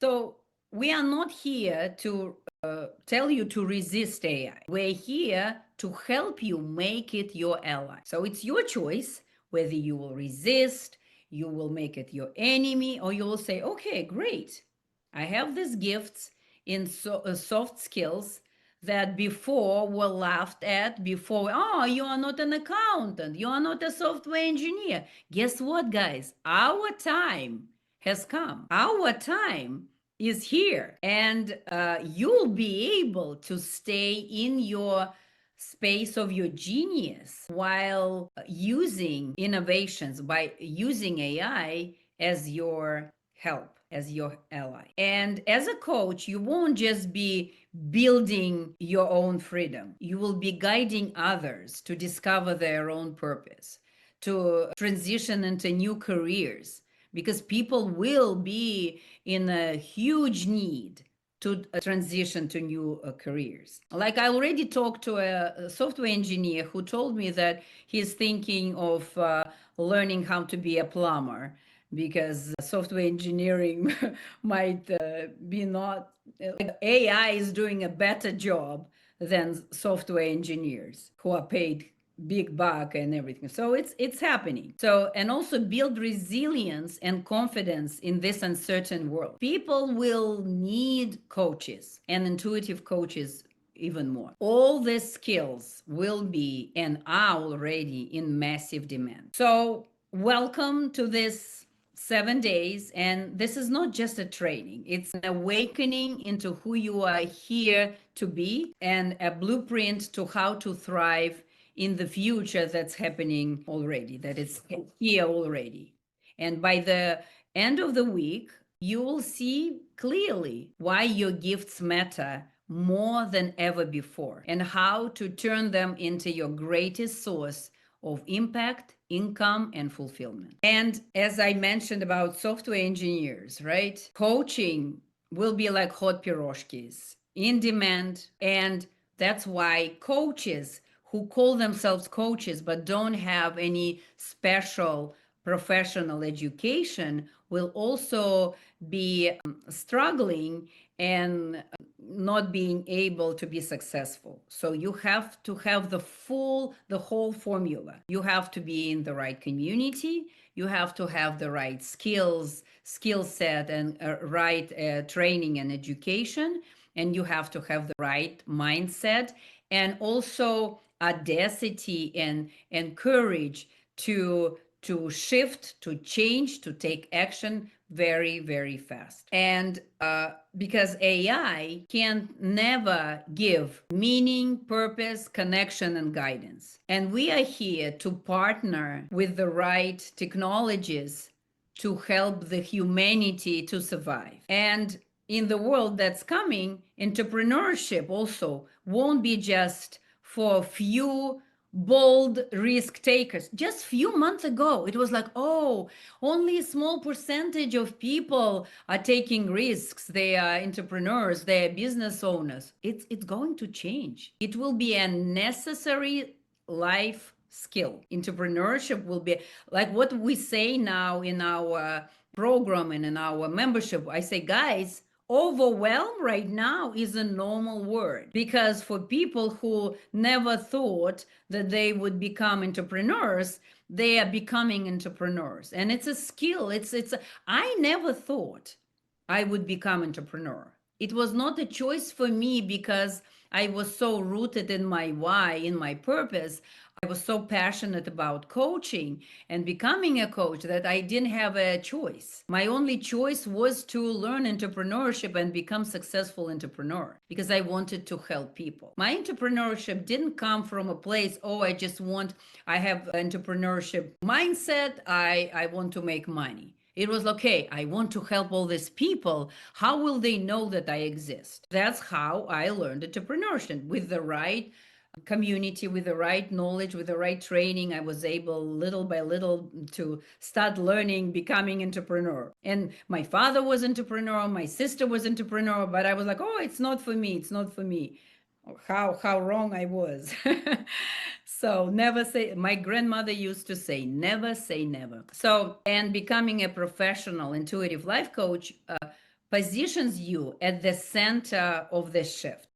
So we are not here to tell you to resist AI. We're here to help you make it your ally. So it's your choice whether you will resist, you will make it your enemy, or you will say, okay, great. I have these gifts in soft skills that before were laughed at before. Oh, you are not an accountant, you are not a software engineer. Guess what, guys? Our time has come. Our time is here, and you'll be able to stay in your space of your genius while using innovations by using AI as your help, as your ally. And as a coach, you won't just be building your own freedom, you will be guiding others to discover their own purpose, to transition into new careers, because people will be in a huge need to transition to new careers. Like I already talked to a software engineer who told me that he's thinking of learning how to be a plumber because software engineering might be not, AI is doing a better job than software engineers who are paid big buck and everything. So it's happening. So, and also build resilience and confidence in this uncertain world. People will need coaches and intuitive coaches even more. All these skills will be and are already in massive demand. So welcome to this 7 days. And this is not just a training, it's an awakening into who you are here to be and a blueprint to how to thrive in the future that's happening already, that is here already. And by the end of the week, you will see clearly why your gifts matter more than ever before and how to turn them into your greatest source of impact, income, and fulfillment. And as I mentioned about software engineers, right? Coaching will be like hot piroshkis, in demand. And that's why coaches who call themselves coaches but don't have any special professional education will also be struggling and not being able to be successful. So you have to have the whole formula. You have to be in the right community, you have to have the right skill set, and right training and education, and you have to have the right mindset, and also audacity and courage to shift, to change, to take action very, very fast. And because AI can never give meaning, purpose, connection, and guidance. And we are here to partner with the right technologies to help the humanity to survive. And in the world that's coming, entrepreneurship also won't be just for few bold risk takers. Just few months ago it was like, oh, only a small percentage of people are taking risks, they are entrepreneurs, they are business owners. It's going to change. It will be a necessary life skill. Entrepreneurship will be like what we say now in our program and in our membership. I say, guys, overwhelm right now is a normal word, because for people who never thought that they would become entrepreneurs, they are becoming entrepreneurs, and it's a skill. I never thought I would become entrepreneur. It was not a choice for me because I was so rooted in my why, in my purpose. I was so passionate about coaching and becoming a coach that I didn't have a choice. My only choice was to learn entrepreneurship and become successful entrepreneur because I wanted to help people. My entrepreneurship didn't come from a place, oh, I have entrepreneurship mindset, I want to make money. It was okay, I want to help all these people. How will they know that I exist? That's how I learned entrepreneurship. With the right community, with the right knowledge, with the right training, I was able little by little to start learning, becoming entrepreneur. And my father was entrepreneur, my sister was entrepreneur, but I was like, oh, it's not for me, it's not for me. How wrong I was. So never say, my grandmother used to say never. So, and becoming a professional intuitive life coach positions you at the center of the shift.